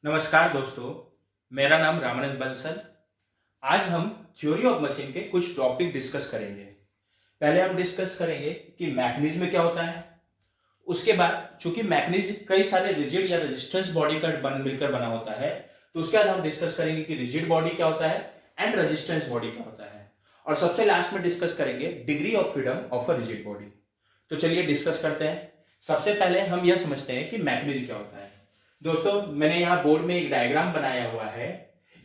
नमस्कार दोस्तों, मेरा नाम रामानंद बंसल। आज हम थ्योरी ऑफ मशीन के कुछ टॉपिक डिस्कस करेंगे। पहले हम डिस्कस करेंगे कि मैकेनिज्म क्या होता है। उसके बाद चूंकि मैकेनिज्म कई सारे रिजिड या रेजिस्टेंस बॉडी का मिलकर बना होता है, तो उसके बाद हम डिस्कस करेंगे कि रिजिड बॉडी क्या होता है एंड रेजिस्टेंस बॉडी क्या होता है। और सबसे लास्ट में डिस्कस करेंगे degree of freedom of a rigid body. तो चलिए डिस्कस करते हैं। सबसे पहले हम यह समझते हैं कि मैकेनिज्म क्या होता है। दोस्तों, मैंने यहाँ बोर्ड में एक डायग्राम बनाया हुआ है।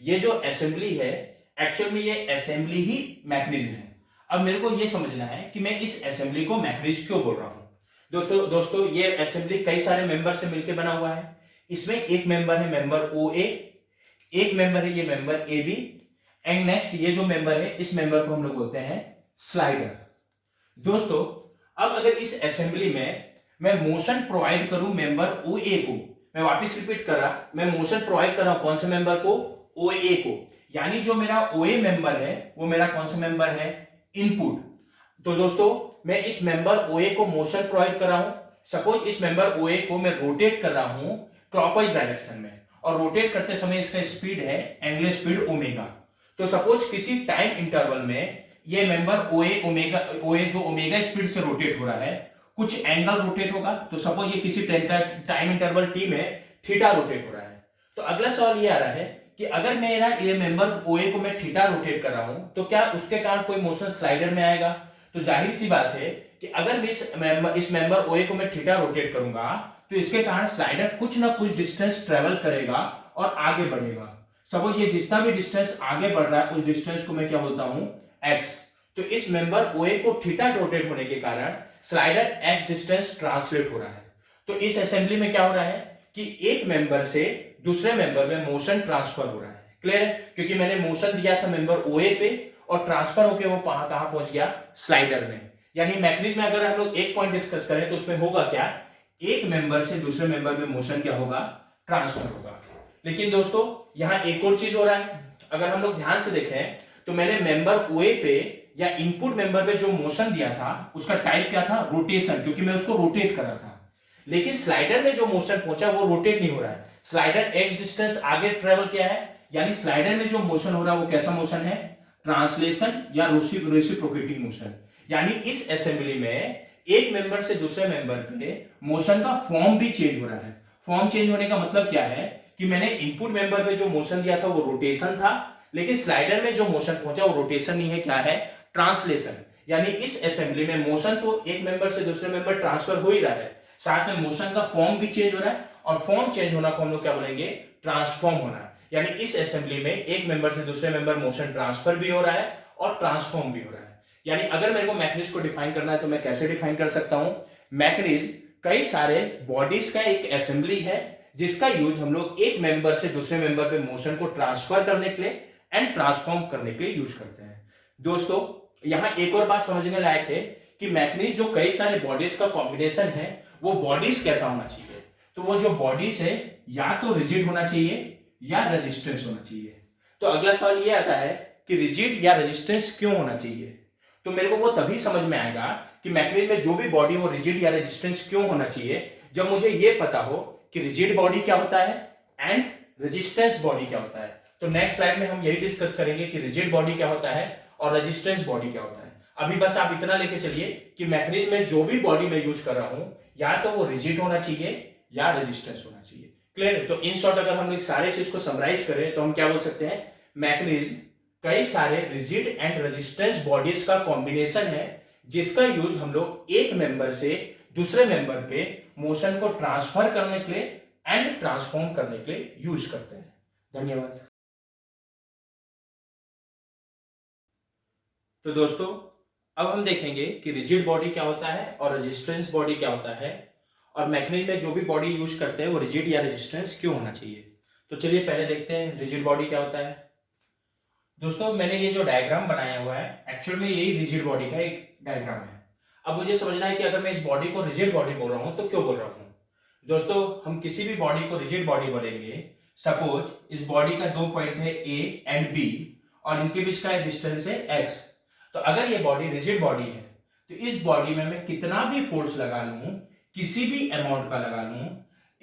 ये जो असेंबली है, एक्चुअल में ये असेंबली ही मैकेनिज्म है। अब मेरे को ये समझना है कि मैं इस असेंबली को मैकेनिज्म क्यों बोल रहा हूँ। दोस्तों ये असेंबली कई सारे मेंबर से मिलकर बना हुआ है। इसमें एक मेंबर है मेंबर ओ ए, एक मेंबर है ये member A B, and next ये जो मेंबर है इस मेंबर को हम लोग बोलते हैं स्लाइडर। दोस्तों, अब अगर इस असेंबली में मैं मोशन प्रोवाइड करूं मेंबर ओ ए को, मैं वापस रिपीट कर रहा, मैं मोशन प्रोवाइड कर रहा हूं कौन से मेंबर को, ओ ए को, यानी जो मेरा ओ ए मेंबर है वो मेरा कौन सा मेंबर है, इनपुट। तो दोस्तों, मैं इस मेंबर ओ ए को मोशन प्रोवाइड कर रहा हूं। सपोज इस मेंबर ओ ए को मैं रोटेट कर रहा हूं क्लॉकवाइज डायरेक्शन में, और रोटेट करते समय इसका स्पीड है एंगुलर स्पीड ओमेगा। तो सपोज किसी टाइम इंटरवल में ये मेंबर ओ ए जो ओमेगा स्पीड से रोटेट हो रहा है, कुछ एंगल रोटेट होगा। तो सपोज ये किसी टाइम इंटरवल टी में थीटा रोटेट हो रहा है। तो अगला सवाल ये आ रहा है कि अगर मेरा ये मेंबर ओ ए को मैं थीटा रोटेट कर रहा हूं, तो क्या उसके कारण कोई मोशन स्लाइडर में आएगा। तो जाहिर सी बात है कि अगर मैं इस मेंबर ओ ए को मैं थीटा रोटेट करूंगा, तो इसके कारण स्लाइडर कुछ ना कुछ डिस्टेंस ट्रेवल करेगा और आगे बढ़ेगा। सपोज ये जितना भी डिस्टेंस आगे बढ़ रहा है उस डिस्टेंस को मैं क्या बोलता हूं, एक्स। तो इस मेंबर ओ ए को थीटा रोटेट होने के कारण स्लाइडर एक्स डिस्टेंस ट्रांसलेट हो रहा है। तो इस असेंबली में क्या हो रहा है कि एक मेंबर से दूसरे मेंबर में मोशन ट्रांसफर हो रहा है। क्लियर है, क्योंकि मैंने मोशन दिया था मेंबर ओ ए पे और ट्रांसफर होकर वो कहां पहुंच गया, स्लाइडर में। यानी मैकेनिज्म में अगर हम लोग एक पॉइंट डिस्कस करें तो उसमें होगा क्या, एक मेंबर से दूसरे मेंबर में मोशन क्या होगा, ट्रांसफर होगा। लेकिन दोस्तों यहां एक और चीज हो रहा है। अगर हम लोग ध्यान से देखें तो मैंने मेंबर ओ ए पे या इनपुट मेंबर पे जो मोशन दिया था उसका टाइप क्या था, रोटेशन, क्योंकि मैं उसको रोटेट कर रहा था। लेकिन स्लाइडर में जो मोशन पहुंचा वो रोटेट नहीं हो रहा है, स्लाइडर एक्स डिस्टेंस आगे ट्रेवल किया है। यानी स्लाइडर में जो मोशन हो रहा है वो कैसा मोशन है, ट्रांसलेशन या रेसिप्रोकेटिंग मोशन। यानी इस असेंबली में एक मेंबर से दूसरे मेंबर पे मोशन का फॉर्म भी चेंज हो रहा है। फॉर्म चेंज होने का मतलब क्या है कि मैंने इनपुट मेंबर पे जो मोशन दिया था वो रोटेशन था, लेकिन स्लाइडर में जो मोशन पहुंचा वो रोटेशन नहीं है, क्या है, ट्रांसलेशन। यानी इस असेंबली में मोशन तो एक मेंबर से दूसरे मेंबर ट्रांसफर हो ही रहा है, साथ में मोशन का फॉर्म भी चेंज हो रहा है, और फॉर्म चेंज होना को हम लोग क्या बोलेंगे, ट्रांसफॉर्म होना। यानी इस असेंबली में एक मेंबर से दूसरे मेंबर मोशन ट्रांसफर भी हो रहा है और ट्रांसफॉर्म भी हो रहा है। यानी अगर मेरे को मैकेनिज्म को डिफाइन करना है तो मैं कैसे डिफाइन कर सकता हूं, मैकेनिज्म कई सारे बॉडीज का एक असेंबली है जिसका यूज हम लोग एक मेंबर से दूसरे मेंबर पे मोशन को ट्रांसफर करने के लिए एंड ट्रांसफॉर्म करने के लिए यूज करते हैं। दोस्तों, यहां एक और बात समझने लायक है कि मैकेनिज्म जो कई सारे बॉडीज का कॉम्बिनेशन है वो बॉडीज कैसा होना चाहिए। तो वो जो बॉडीज है या तो रिजिड होना चाहिए या रेजिस्टेंस होना चाहिए। तो अगला सवाल ये आता है कि रिजिड या रेजिस्टेंस क्यों होना चाहिए। तो मेरे को वो तभी समझ में आएगा कि मैकेनिज्म में जो भी बॉडी हो रिजिड या रेजिस्टेंस क्यों होना चाहिए, जब मुझे ये पता हो कि रिजिड बॉडी क्या होता है एंड रेजिस्टेंस बॉडी क्या होता है। तो नेक्स्ट स्लाइड में हम यही डिस्कस करेंगे कि रिजिड बॉडी क्या होता है और रेजिस्टेंस बॉडी क्या होता है। अभी बस आप इतना लेके चलिए कि मैकेनिज्म में जो भी बॉडी मैं यूज कर रहा हूं या तो वो रिजिड होना चाहिए या रेजिस्टेंस होना चाहिए। क्लियर है। तो इन शॉर्ट अगर हम सारे चीज को समराइज करें तो हम क्या बोल सकते हैं, मैकेनिज्म कई सारे रिजिड एंड रेजिस्टेंस बॉडीज का कॉम्बिनेशन है जिसका यूज हम लोग एक मेंबर से दूसरे मेंबर पे मोशन को ट्रांसफर करने के लिए एंड ट्रांसफॉर्म करने के लिए यूज करते हैं। धन्यवाद। तो दोस्तों, अब हम देखेंगे कि रिजिड बॉडी क्या होता है और रेजिस्टेंस बॉडी क्या होता है, और मैकेनिज्म में जो भी बॉडी यूज करते हैं वो रिजिड या रेजिस्टेंस क्यों होना चाहिए। तो चलिए पहले देखते हैं रिजिड बॉडी क्या होता है। दोस्तों, मैंने ये जो डायग्राम बनाया हुआ है एक्चुअल में यही रिजिड बॉडी का एक डायग्राम है। अब मुझे समझना है कि अगर मैं इस बॉडी को रिजिड बॉडी बोल रहा हूं तो क्यों बोल रहा हूं। दोस्तों, हम किसी भी बॉडी को रिजिड बॉडी बोलेंगे, सपोज इस बॉडी का दो पॉइंट है ए एंड बी और इनके बीच का डिस्टेंस है एक्स। तो अगर ये बॉडी रिजिड बॉडी है तो इस बॉडी में मैं कितना भी फोर्स लगा लूं, किसी भी अमाउंट का लगा लूं,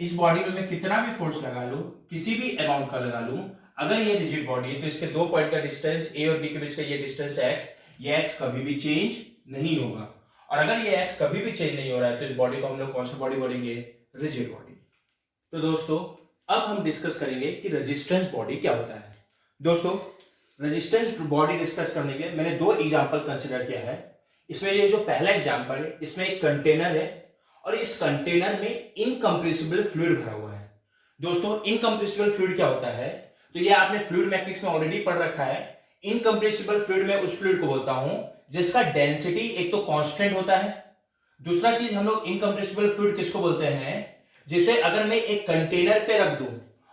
इस बॉडी में मैं कितना भी फोर्स लगा लूं, किसी भी अमाउंट का लगा लूं, अगर ये रिजिड बॉडी है तो इसके दो पॉइंट का डिस्टेंस ए और बी के बीच का ये डिस्टेंस x, ये x कभी भी चेंज नहीं होगा। और अगर ये x कभी भी चेंज नहीं हो रहा है तो इस बॉडी को हम लोग कौन सा बॉडी बोलेंगे? Rigid body. तो दोस्तों अब हम डिस्कस करेंगे कि रेजिस्टेंस बॉडी क्या होता है। दोस्तों रेजिस्टेंस बॉडी डिस्कस करने के मैंने दो एग्जांपल कंसीडर किया है। इसमें ये जो पहला एग्जांपल है, इसमें एक कंटेनर है और इस कंटेनर में इनकम्प्रेसिबल फ्लूइड भरा हुआ है। दोस्तों इनकम्प्रेसिबल फ्लूइड क्या होता है? तो ये आपने फ्लूइड मैकेनिक्स में ऑलरेडी पढ़ रखा है। इनकम्प्रेसिबल फ्लूइड में उस फ्लूइड को बोलता हूं जिसका डेंसिटी एक तो कांस्टेंट होता है। दूसरा चीज हम लोग इनकम्प्रेसिबल फ्लूइड किसको बोलते हैं? जिसे अगर मैं एक कंटेनर पे रख दूं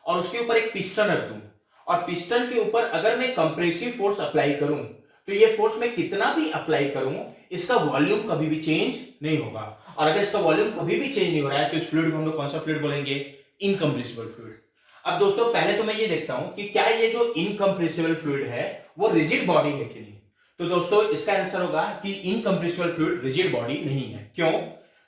और उसके ऊपर एक पिस्टन रख दूं और पिस्टन के ऊपर अगर मैं कंप्रेसिव फोर्स अप्लाई करूं तो ये फोर्स मैं कितना भी अप्लाई करूं इसका वॉल्यूम कभी भी चेंज नहीं होगा। और अगर इसका वॉल्यूम कभी भी चेंज नहीं हो रहा है तो इस फ्लूइड को हम लोग कौन सा फ्लूइड बोलेंगे? Incompressible fluid. अब दोस्तों पहले तो मैं ये देखता हूं कि क्या ये जो इनकम्प्रेसिबल फ्लूइड है वो रिजिड बॉडी है कि नहीं। तो दोस्तों इसका आंसर होगा कि इनकम्प्रेसिबल फ्लूइड रिजिड बॉडी नहीं है। क्यों?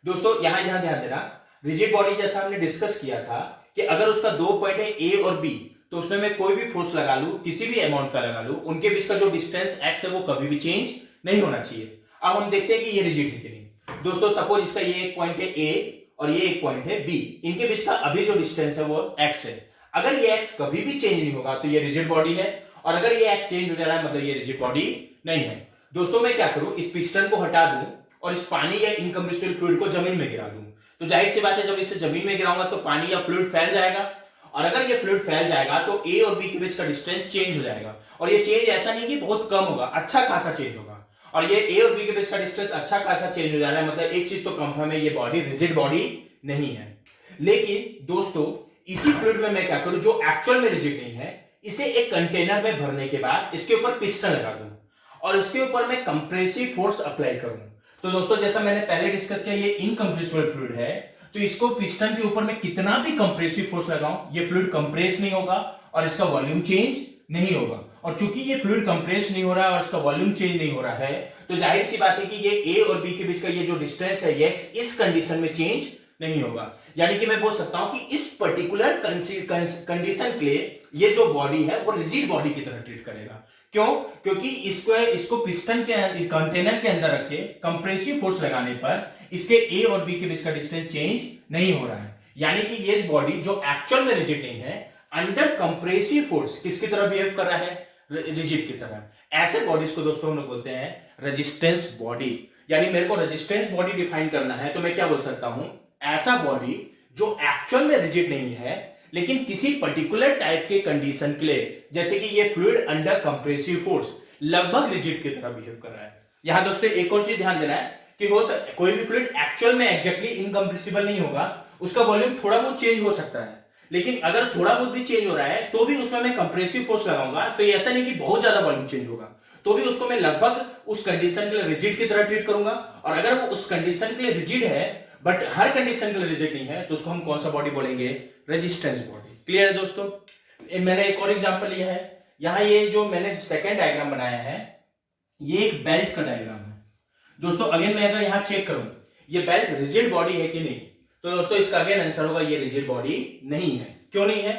दोस्तों यहां ध्यान देना, रिजिड बॉडी जैसा हमने डिस्कस किया था कि अगर उसका दो पॉइंट है ए और बी तो उसमें मैं कोई भी फोर्स लगा लूं, किसी भी अमाउंट का लगा लूं, उनके बीच का जो डिस्टेंस x है वो कभी भी चेंज नहीं होना चाहिए। अब हम देखते हैं कि ये रिजिड है कि नहीं। दोस्तों सपोज इसका ये एक पॉइंट है a और ये एक पॉइंट है b, इनके बीच का अभी जो डिस्टेंस है वो x है। अगर ये x कभी भी चेंज नहीं होगा तो ये रिजिड बॉडी है, और अगर ये x चेंज हो जा रहा है मतलब ये रिजिड बॉडी नहीं है। दोस्तों मैं क्या करूं, इस पिस्टन को हटा दूं और इस पानी या इनकम्प्रेसिबल फ्लूइड को जमीन में गिरा दूं। तो जाहिर सी बात है जब इसे जमीन में गिराऊंगा तो पानी या फ्लूइड फैल जाएगा, और अगर ये फ्लूइड फैल जाएगा तो ए और बी के बीच का डिस्टेंस चेंज हो जाएगा। और ये चेंज ऐसा नहीं कि बहुत कम होगा, अच्छा खासा चेंज होगा। और ये ए और बी के बीच का डिस्टेंस अच्छा खासा चेंज हो जा रहा है मतलब एक चीज तो कंफर्म है, ये बॉडी रिजिड बॉडी नहीं है। लेकिन दोस्तों इसी फ्लूइड में मैं क्या करूं जो एक्चुअल में रिजिड नहीं है, इसे एक कंटेनर में भरने के बाद इसके ऊपर पिस्टन लगा दूं और इसके ऊपर मैं कंप्रेसिव फोर्स अप्लाई करूं। तो दोस्तों जैसा मैंने पहले डिस्कस किया ये इनकम्प्रेसिबल फ्लूइड है, तो इसको पिस्टन के ऊपर मैं कितना भी कंप्रेसिव फोर्स लगाऊं ये फ्लूइड कंप्रेस नहीं होगा और इसका वॉल्यूम चेंज नहीं होगा। और चूंकि ये फ्लूइड कंप्रेस नहीं हो रहा है और इसका वॉल्यूम चेंज नहीं हो रहा है तो जाहिर सी बात है कि ये ए और बी के बीच का ये जो डिस्टेंस है ये x इस कंडीशन में चेंज नहीं होगा। यानी कि मैं बोल सकता हूं कि इस पर्टिकुलर कंडीशन के लिए ये जो बॉडी है वो रिजिड बॉडी की तरह ट्रीट करेगा। क्यों? क्योंकि इसको पिस्टन के कंटेनर के अंदर रख के कंप्रेसिव फोर्स लगाने पर इसके ए और बी के बीच का डिस्टेंस चेंज नहीं हो रहा है। यानी कि ये बॉडी जो एक्चुअल में रिजिड नहीं है अंडर कंप्रेसिव फोर्स किसकी तरह बिहेव कर रहा है? रिजिड की तरह। ऐसे बॉडीज को दोस्तों हम लोग बोलते हैं रेजिस्टेंस बॉडी। यानी मेरे को रेजिस्टेंस बॉडी डिफाइन करना है तो मैं क्या बोल सकता हूं, ऐसा बॉडी जो एक्चुअल में रिजिड नहीं है लेकिन किसी पर्टिकुलर टाइप के कंडीशन के लिए, जैसे कि ये फ्लूइड अंडर कंप्रेसिव फोर्स लगभग रिजिड की तरह बिहेव कर रहा है। यहां दोस्तों एक और चीज ध्यान देना है कि कोई भी फ्लूइड एक्चुअल में एग्जैक्टली इनकम्प्रेसिबल नहीं होगा, उसका वॉल्यूम थोड़ा बहुत चेंज हो सकता है, लेकिन अगर थोड़ा बहुत भी चेंज हो रहा है तो भी उसमें मैं कंप्रेसिव फोर्स लगाऊंगा तो ये ऐसा नहीं कि बहुत ज्यादा वॉल्यूम चेंज होगा, तो भी उसको मैं लगभग उस कंडीशन के लिए रिजिड की तरह ट्रीट करूंगा। और अगर वो उस कंडीशन के लिए रिजिड है बट हर कंडीशन के लिए रिजिड नहीं है तो उसको हम कौन सा बॉडी बोलेंगे? Resistance body. क्लियर है दोस्तों? मैंने एक और एग्जांपल लिया है। यहां ये जो मैंने सेकंड डायग्राम बनाया है ये एक बेल्ट का डायग्राम है। दोस्तों अगेन मैं अगर यहां चेक करूं ये बेल्ट रिजिड बॉडी है कि नहीं, तो दोस्तों इसका अगेन आंसर होगा ये रिजिड बॉडी नहीं है। क्यों नहीं है?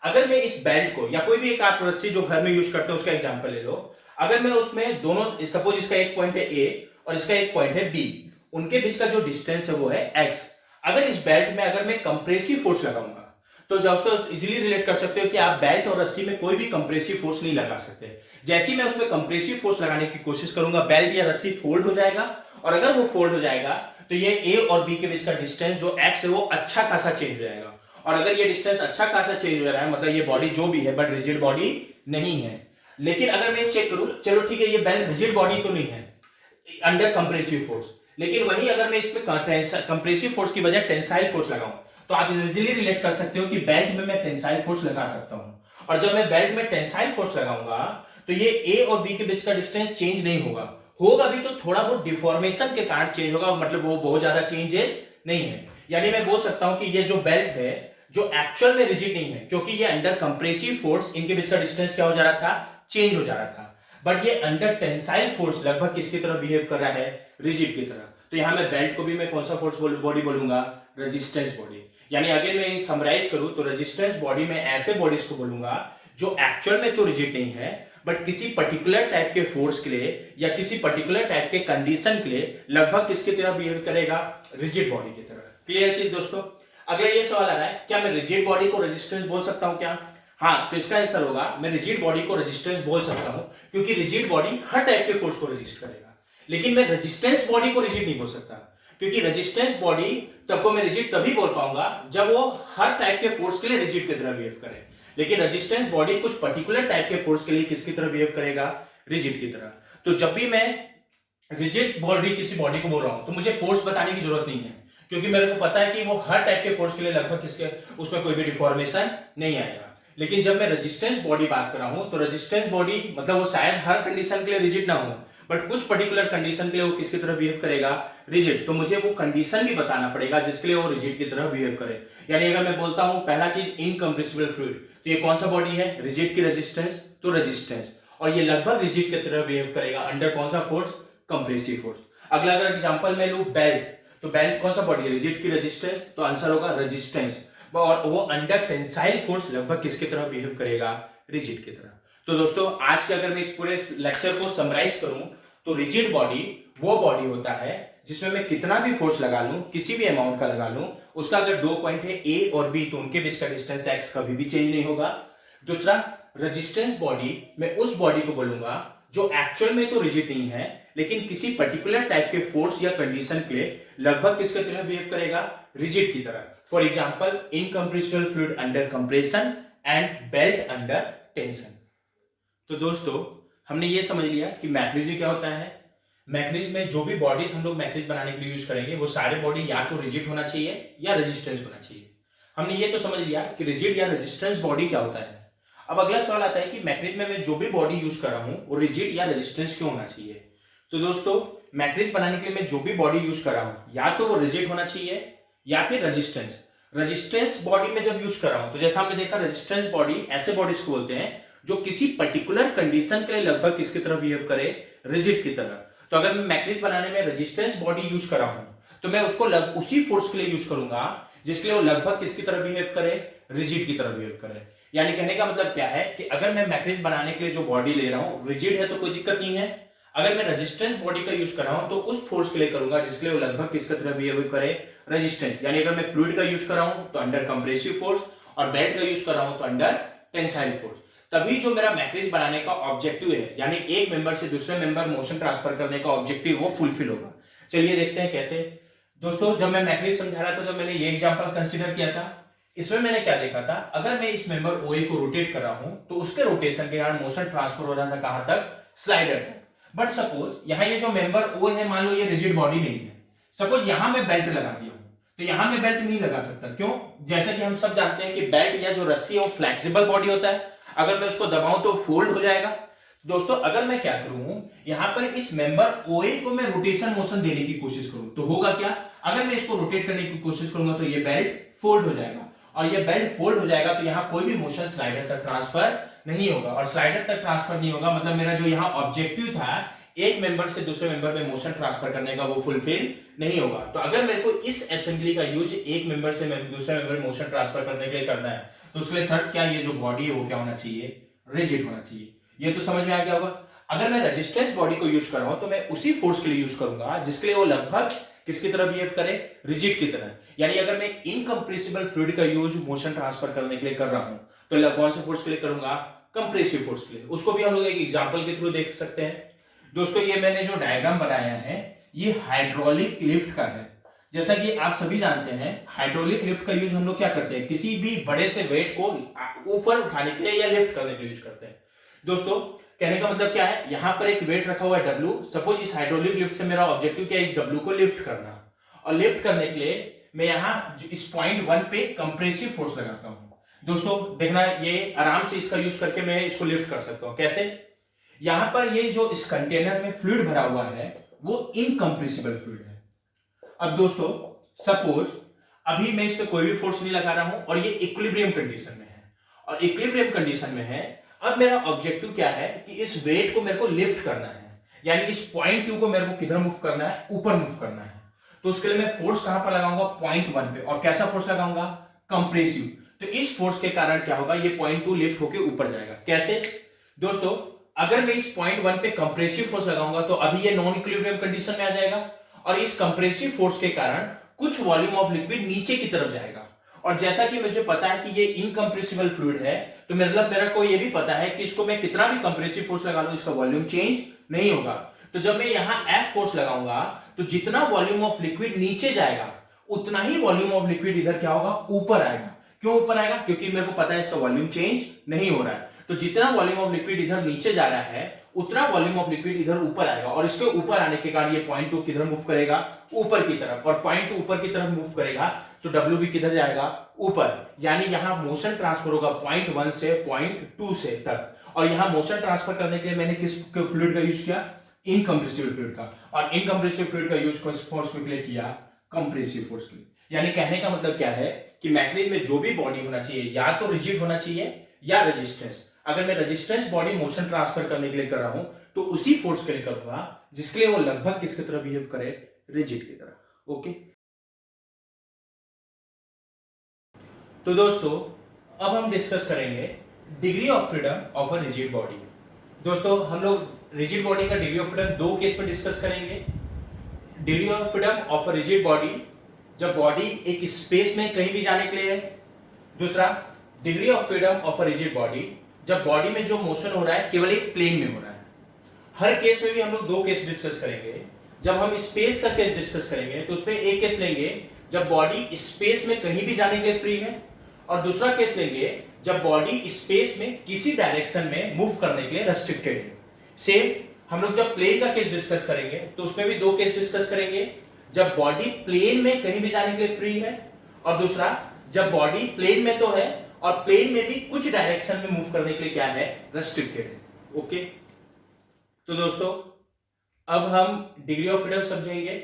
अगर मैं इस बेल्ट को या कोई भी एक आप रस्सी जो घर में यूज करते हैं उसका एग्जांपल ले लो, अगर मैं उसमें दोनों सपोज इसका एक पॉइंट है ए और इसका एक पॉइंट है बी, उनके बीच का जो डिस्टेंस है वो है x। अगर इस बेल्ट में अगर मैं कंप्रेसिव फोर्स लगाऊंगा तो दोस्तों इजीली रिलेट कर सकते हो कि आप बेल्ट और रस्सी में कोई भी कंप्रेसिव फोर्स नहीं लगा सकते। जैसे ही मैं उसमें कंप्रेसिव फोर्स लगाने की कोशिश करूंगा बेल्ट या रस्सी फोल्ड हो जाएगा, और अगर वो फोल्ड हो जाएगा तो ये ए और बी के बीच का डिस्टेंस जो x है वो अच्छा खासा चेंज हो जाएगा। और अगर ये डिस्टेंस अच्छा खासा चेंज हो जा रहा है मतलब ये बॉडी जो भी है बट रिजिड बॉडी नहीं है। लेकिन अगर मैं चेक करूं, चलो ठीक है ये बेल्ट रिजिड बॉडी तो नहीं है अंडर कंप्रेसिव फोर्स, लेकिन वही अगर मैं इसमें कंप्रेसिव फोर्स की बजाय टेंसाइल फोर्स लगाऊं तो आप इजीली रिलेट कर सकते हो कि बेल्ट में मैं टेंसाइल फोर्स लगा सकता हूं। और जब मैं बेल्ट में टेंसाइल फोर्स लगाऊंगा तो ये ए और बी के बीच का डिस्टेंस चेंज नहीं होगा भी तो थोड़ा बहुत डिफॉर्मेशन के कारण चेंज होगा, मतलब वो बहुत ज्यादा चेंजेस नहीं है। यानी मैं बोल सकता हूं कि ये जो बेल्ट है जो एक्चुअल में रिजिड नहीं है क्योंकि ये अंडर कंप्रेसिव फोर्स इनके बीच का डिस्टेंस क्या हो जा रहा था? चेंज हो जा रहा था, बट ये अंडर टेंसाइल फोर्स लगभग किसकी तरह बिहेव कर रहा है? रिजिड की तरह। तो यहां मैं बेल्ट को भी मैं कौन सा फोर्स बॉडी बोलूंगा? Resistance body. यानी अगर मैं समराइज करूं तो रेजिस्टेंस बॉडी में ऐसे बॉडीज को बोलूंगा जो एक्चुअल में तो रिजिड नहीं है, बट किसी पर्टिकुलर टाइप के फोर्स के लिए या किसी पर्टिकुलर टाइप के कंडीशन के लिए लगभग किसकी तरह बिहेव करेगा, रिजिड बॉडी की तरह। क्लियर चीज दोस्तों। अगला ये सवाल आ रहा है, क्या मैं रिजिड बॉडी को रेजिस्टेंस बोल सकता हूं क्या? हाँ, तो इसका आंसर होगा मैं रिजिड बॉडी को रेजिस्टेंस बोल सकता हूं, क्योंकि रिजिड बॉडी हर टाइप के फोर्स को रेजिस्ट करेगा। लेकिन मैं रेजिस्टेंस बॉडी को रिजिड नहीं बोल सकता, क्योंकि रेजिस्टेंस बॉडी तब को मैं रिजिड तभी बोल पाऊंगा जब वो हर टाइप के फोर्स के लिए रिजिड की तरह बिहेव करे। लेकिन रेजिस्टेंस बॉडी कुछ पर्टिकुलर टाइप के फोर्स के लिए किसकी तरह बिहेव करेगा, रिजिड की तरह। तो जब भी मैं रिजिड बॉडी किसी बॉडी को बोल रहा हूं तो मुझे फोर्स बताने की जरूरत नहीं है, क्योंकि मेरे को पता है कि वो हर टाइप के फोर्स के लिए लगभग किसके उसमें कोई भी डिफॉर्मेशन नहीं आएगा। लेकिन जब मैं रेजिस्टेंस बॉडी बात कर रहा हूं तो रेजिस्टेंस बॉडी मतलब वो शायद हर कंडीशन के लिए रिजिड ना हो, बट कुछ पर्टिकुलर कंडीशन के लिए वो किसकी तरह बिहेव करेगा, रिजिड। तो मुझे वो कंडीशन भी बताना पड़ेगा जिसके लिए वो रिजिड की तरह बिहेव करे। यानी अगर मैं बोलता हूं पहला चीज इनकम्प्रेसिबल फ्लूइड, तो ये कौन सा बॉडी है, रिजिड की रेजिस्टेंस, तो रेजिस्टेंस, और ये लगभग रिजिड की तरह बिहेव करेगा अंडर कौन सा फोर्स, कंप्रेसिव फोर्स। अगला अगर एग्जांपल मैं लूं बेल्ट, तो बेल्ट कौन सा बॉडी है, रिजिड की रेजिस्टेंस, तो आंसर होगा रेजिस्टेंस, और वो अंडर टेंसाइल फोर्स लगभग किसकी तरह बिहेव करेगा, रिजिड की तरह। तो दोस्तों आज के अगर मैं इस पूरे लेक्चर को समराइज करूं तो रिजिड बॉडी वो बॉडी होता है जिसमें मैं कितना भी फोर्स लगा लूं, किसी भी अमाउंट का लगा लूं, उसका अगर दो पॉइंट है ए और बी तो उनके बीच का डिस्टेंस एक्स कभी भी चेंज नहीं होगा। दूसरा, रेजिस्टेंस बॉडी मैं उस बॉडी को बोलूंगा जो एक्चुअल में तो रिजिड नहीं है, लेकिन किसी पर्टिकुलर टाइप के फोर्स या कंडीशन के लिए लगभग किसके तरह बिहेव करेगा, रिजिड की तरह। For example incompressible fluid under compression and belt under tension. तो दोस्तों हमने ये समझ लिया कि मैकेनिज्म क्या होता है। मैकेनिज्म में जो भी बॉडीज हम लोग मैकेनिज्म बनाने के लिए यूज करेंगे वो सारे बॉडी या तो रिजिड होना चाहिए या रेजिस्टेंस होना चाहिए। हमने ये तो समझ लिया कि रिजिड या रेजिस्टेंस बॉडी क्या होता है। अब अगला सवाल आता है कि मैकेनिज्म में मैं जो भी बॉडी यूज कर रहा हूं वो रिजिड या रेजिस्टेंस क्यों होना चाहिए। तो दोस्तों मैकेनिज्म बनाने के लिए मैं जो भी बॉडी यूज कर रहा हूं या तो वो रिजिड होना चाहिए या फिर रेजिस्टेंस। रेजिस्टेंस बॉडी में जब यूज कर रहा हूं तो जैसा हमने देखा रेजिस्टेंस बॉडी ऐसे बॉडीज को बोलते हैं जो किसी पर्टिकुलर कंडीशन के लिए लगभग किसकी तरह बिहेव करे, रिजिड की तरह। तो अगर मैं मैकेनिज्म बनाने में रेजिस्टेंस बॉडी यूज कर रहा हूं तो मैं उसको उसी फोर्स के लिए यूज करूंगा जिसके लिए वो लगभग किसकी तरह बिहेव करे, रिजिड की तरह बिहेव करे। यानी कहने का मतलब क्या है कि अगर मैं मैकेनिज्म बनाने के लिए जो बॉडी ले रहा हूं रिजिड है तो कोई दिक्कत नहीं है। अगर मैं रेजिस्टेंस बॉडी का यूज कर रहा हूं तो उस फोर्स के लिए करूंगा जिसके लिए वो लगभग किसकी तरह बिहेव करे, रेजिस्टेंस। यानी अगर मैं फ्लूइड का यूज कर रहा हूं तो अंडर कंप्रेसिव फोर्स और बेल्ट का यूज कर रहा हूं तो अंडर टेंसाइल फोर्स। तभी जो मेरा मैकेनिज्म बनाने का ऑब्जेक्टिव है, यानी एक मेंबर से दूसरे मेंबर मोशन ट्रांसफर करने का ऑब्जेक्टिव वो फुलफिल होगा। चलिए देखते हैं कैसे। दोस्तों जब मैं मैकेनिज्म समझा रहा था, जब मैंने ये एग्जांपल कंसीडर किया था, इसमें मैंने क्या देखा था, अगर मैं इस मेंबर OA को रोटेट कर रहा हूं तो उसके रोटेशन के कारण मोशन ट्रांसफर हो रहा था कहां तक, स्लाइडर तक। बट सपोज यहां ये जो मेंबर O है, मान लो ये रिजिड बॉडी नहीं है, सपोज यहां मैं बेल्ट लगा दिया हूं तो यहां मैं बेल्ट नहीं लगा सकता। क्यों? जैसे कि हम सब जानते हैं कि बेल्ट या जो रस्सी है वो फ्लेक्सिबल बॉडी होता है, अगर मैं उसको दबाऊं तो फोल्ड हो जाएगा। दोस्तों अगर मैं क्या करूं, यहां पर इस मेंबर OA को मैं रोटेशन मोशन देने की कोशिश करूं तो होगा क्या, अगर मैं इसको रोटेट करने की कोशिश करूंगा तो ये बेल्ट फोल्ड हो जाएगा, और ये बेल्ट फोल्ड हो जाएगा तो यहां कोई भी मोशन स्लाइडर तक ट्रांसफर नहीं होगा, और स्लाइडर तक ट्रांसफर नहीं होगा मतलब मेरा जो यहां ऑब्जेक्टिव था एक मेंबर से दूसरे मेंबर में मोशन ट्रांसफर करने का वो फुलफिल नहीं होगा। तो अगर मेरे को इस असेंबली का यूज एक मेंबर से दूसरे मेंबर में मोशन ट्रांसफर करने के लिए करना है तो उसके लिए शर्त क्या, ये जो बॉडी है वो क्या होना चाहिए, रिजिड होना चाहिए। ये तो समझ में आ गया होगा। अगर मैं रेजिस्टेंस बॉडी को यूज कर रहा हूं तो मैं उसी फोर्स के लिए यूज करूंगा जिसके लिए वो लगभग किसकी तरह बिहेव करे, रिजिड की तरह। यानी अगर मैं इनकम्प्रेसिबल फ्लूइड का यूज मोशन ट्रांसफर करने के लिए कर रहा हूं तो कौन से फोर्स के लिए करूंगा, कंप्रेसिव फोर्स के लिए। उसको भी हम लोग एक एग्जांपल के थ्रू देख सकते हैं। दोस्तों ये मैंने जो डायग्राम बनाया है ये हाइड्रोलिक लिफ्ट का है। जैसा कि आप सभी जानते हैं हाइड्रोलिक लिफ्ट का यूज हम लोग क्या करते हैं, किसी भी बड़े से वेट को ऊपर उठाने के लिए या लिफ्ट करने के लिए यूज करते हैं। दोस्तों कहने का मतलब क्या है, यहां पर एक वेट रखा हुआ है W, सपोज इस हाइड्रोलिक लिफ्ट से मेरा ऑब्जेक्टिव क्या है, इस W को लिफ्ट करना, और लिफ्ट करने के लिए मैं यहां इस पॉइंट 1 पे कंप्रेसिव फोर्स लगाता हूं। दोस्तों देखना ये आराम से इसका यूज करके मैं इसको लिफ्ट कर सकता हूं। कैसे, यहां पर ये जो इस कंटेनर में फ्लूइड भरा हुआ है वो इनकम्प्रेसिबल फ्लूइड है। अब दोस्तों सपोज अभी मैं इस पे कोई भी फोर्स नहीं लगा रहा हूं और ये इक्विलिब्रियम कंडीशन में है, और इक्विलिब्रियम कंडीशन में है। अब मेरा ऑब्जेक्टिव क्या है कि इस वेट को मेरे को लिफ्ट करना है, यानी इस पॉइंट 2 को मेरे को किधर मूव करना है, ऊपर मूव करना है। तो उसके लिए मैं फोर्स कहां पर लगाऊंगा, पॉइंट 1 पे। और कैसा फोर्स लगाऊंगा, कंप्रेसिव। तो इस फोर्स के कारण क्या होगा, ये पॉइंट 2 लिफ्ट होकर ऊपर जाएगा। कैसे दोस्तों, अगर मैं इस पॉइंट 1 पे कंप्रेसिव फोर्स लगाऊंगा तो अभी ये नॉन इक्विलिब्रियम कंडीशन में आ जाएगा, और इस कंप्रेसिव फोर्स के कारण कुछ वॉल्यूम ऑफ लिक्विड नीचे की तरफ जाएगा। और जैसा कि मुझे पता है कि ये इनकंप्रेसिबल फ्लूइड है, तो मतलब मेरे को ये भी पता है कि इसको मैं कितना भी कंप्रेसिव फोर्स लगा लूं, इसका वॉल्यूम चेंज नहीं होगा। तो जब मैं यहां F फोर्स लगाऊंगा तो जितना वॉल्यूम ऑफ लिक्विड नीचे जाएगा उतना ही वॉल्यूम ऑफ लिक्विड इधर क्या होगा, ऊपर आएगा। क्यों ऊपर आएगा, क्योंकि मेरे को पता है इसका वॉल्यूम चेंज नहीं हो रहा है। तो जितना वॉल्यूम ऑफ लिक्विड इधर नीचे जा रहा है उतना वॉल्यूम ऑफ लिक्विड इधर ऊपर आएगा, और इसके ऊपर आने के कारण ये पॉइंट 2 किधर मूव करेगा, ऊपर की तरफ। और पॉइंट 2 ऊपर की तरफ मूव करेगा तो W भी किधर जाएगा, ऊपर। यानी यहां मोशन ट्रांसफर होगा पॉइंट 1 से पॉइंट 2 से तक। और यहां मोशन ट्रांसफर करने के लिए मैंने किस फ्लूइड का यूज किया, इनकंप्रेसिबल फ्लूइड का। और इनकंप्रेसिबल फ्लूइड का यूज किस फोर्स के लिए किया, कंप्रेसिव फोर्स के लिए। यानी कहने का मतलब क्या है कि मैकेनिज्म में जो भी बॉडी होना चाहिए या तो रिजिड होना चाहिए या रेजिस्टेंस। अगर मैं रेजिस्टेंस बॉडी मोशन ट्रांसफर करने के लिए कर रहा हूं तो उसी फोर्स के लिए करूंगा जिसके लिए वो लगभग किसकी तरह बिहेव करे, रिजिड की तरह। ओके, तो दोस्तों अब हम डिस्कस करेंगे degree of freedom of a rigid body. दोस्तों हम लोग रिजिड बॉडी का डिग्री ऑफ फ्रीडम दो केस में डिस्कस करेंगे। Degree of freedom of a rigid body, जब बॉडी एक स्पेस में कहीं भी जाने के लिए है। दूसरा, degree of freedom of a rigid body, जब बॉडी में जो मोशन हो रहा है केवल एक प्लेन में हो रहा है। हर केस में भी हम लोग दो केस डिस्कस करेंगे। जब हम स्पेस का केस डिस्कस करेंगे तो उसमें एक केस लेंगे जब बॉडी स्पेस में कहीं भी जाने के लिए फ्री है, और दूसरा केस लेंगे जब बॉडी स्पेस में किसी डायरेक्शन में मूव करने के लिए रेस्ट्रिक्टेड है। सेम हम लोग जब प्लेन का केस डिस्कस करेंगे तो उसमें भी दो केस डिस्कस करेंगे, जब बॉडी प्लेन में कहीं भी जाने के लिए फ्री है, और दूसरा जब बॉडी प्लेन में तो है और प्लेन में भी कुछ डायरेक्शन में मूव करने के लिए क्या है, रेस्ट्रिक्टेड है। ओके, तो दोस्तों अब हम डिग्री ऑफ फ्रीडम समझेंगे,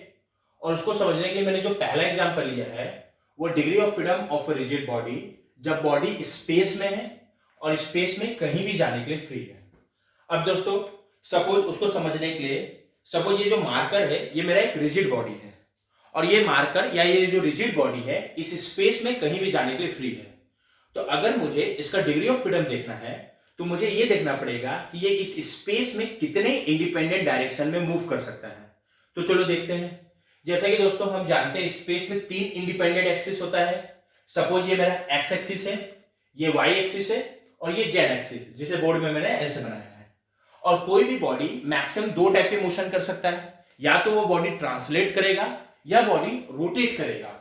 और उसको समझने के लिए मैंने जो पहला एग्जांपल लिया है वो degree of freedom of a rigid body, जब बॉडी स्पेस में है और स्पेस में कहीं भी जाने के लिए फ्री है। अब दोस्तों सपोज उसको समझने के लिए, सपोज ये जो मार्कर है ये मेरा एक रिजिड बॉडी है, और ये मार्कर या ये जो रिजिड बॉडी है इस स्पेस में कहीं भी जाने के लिए फ्री है। तो अगर मुझे इसका डिग्री ऑफ फ्रीडम देखना है तो मुझे ये देखना पड़ेगा कि ये इस स्पेस में कितने इंडिपेंडेंट डायरेक्शन में मूव कर सकता है। तो चलो देखते हैं। जैसा कि दोस्तों हम जानते हैं स्पेस में 3 इंडिपेंडेंट एक्सिस होता है। सपोज ये मेरा एक्स एक्सिस है, ये वाई एक्सिस है, और ये जेड एक्सिस, जिसे बोर्ड में मैंने ऐसे बनाया है। और कोई भी बॉडी मैक्सिमम 2 टाइप के मोशन कर सकता है, या तो वो बॉडी ट्रांसलेट करेगा या बॉडी रोटेट करेगा।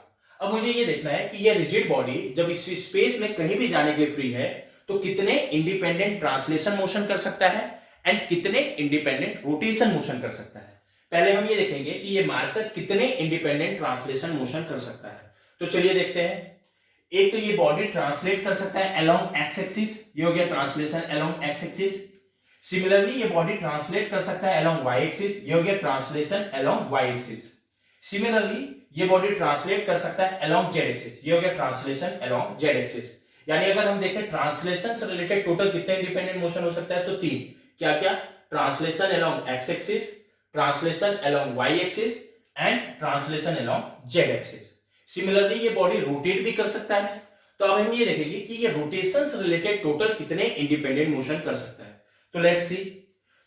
अब मुझे ये देखना है कि ये रिजिड बॉडी जब इस स्पेस में कहीं भी जाने के लिए फ्री है तो कितने इंडिपेंडेंट ट्रांसलेशन मोशन कर सकता है एंड कितने इंडिपेंडेंट रोटेशन मोशन कर सकता है। पहले हम ये देखेंगे कि ये मार्कर कितने इंडिपेंडेंट ट्रांसलेशन मोशन कर सकता है। तो चलिए देखते हैं। एक तो ये बॉडी ट्रांसलेट कर सकता है अलोंग एक्स एक्सिस, ये हो गया translation along X axis. Similarly ये बॉडी ट्रांसलेट कर सकता है अलोंग वाई एक्सिस, ये हो गया translation along Y axis. Similarly ये बॉडी ट्रांसलेट कर सकता है अलोंग जेड एक्सिस, ये हो गया ट्रांसलेशन अलोंग जेड एक्सिस। यानी अगर हम देखें ट्रांसलेशन से रिलेटेड टोटल कितने इंडिपेंडेंट मोशन हो सकता है, तो 3। क्या क्या, translation along X axis, translation along Y axis and translation along Z axis. Similarly ये बॉडी रोटेट भी कर सकता है। तो अब हम ये देखेंगे कि ये रोटेशन से रिलेटेड टोटल कितने इंडिपेंडेंट मोशन कर सकता है। तो लेट्स सी।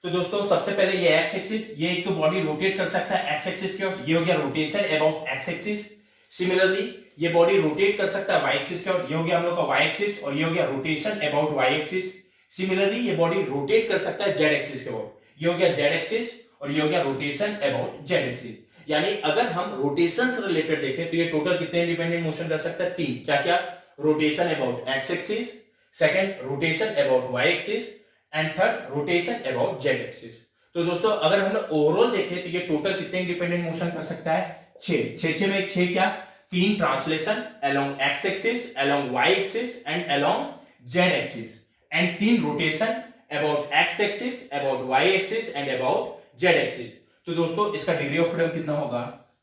तो दोस्तों सबसे पहले ये एक्स एक्सिस, ये एक तो बॉडी रोटेट कर सकता है एक्स एक्सिस की ओर, ये हो गया rotation about X axis. Similarly ये बॉडी रोटेट कर सकता है वाई एक्सिस की ओर, ये हो गया हम लोग का वाई एक्सिस, और ये हो गया rotation about Y axis. Similarly ये बॉडी रोटेट कर सकता है जेड एक्सिस की ओर, ये हो गया जेड एक्सिस, और ये हो गया रोटेशन अबाउट जेड एक्सिस। यानी अगर हम रोटेशन से रिलेटेड देखें तो ये टोटल कितने इंडिपेंडेंट मोशन कर सकता है, 3। क्या क्या, rotation about X axis, second rotation about Y axis and third rotation about Z axis. तो दोस्तों अगर हम ओवरऑल देखें तो ये टोटल कितने इंडिपेंडेंट मोशन कर सकता है, 6 में 6 क्या, 3 translation along X axis, along Y axis and along Z axis, and 3 rotation about X axis, about Y axis and about Z axis. तो दोस्तों इसका डिग्री ऑफ फ्रीडम कितना होगा,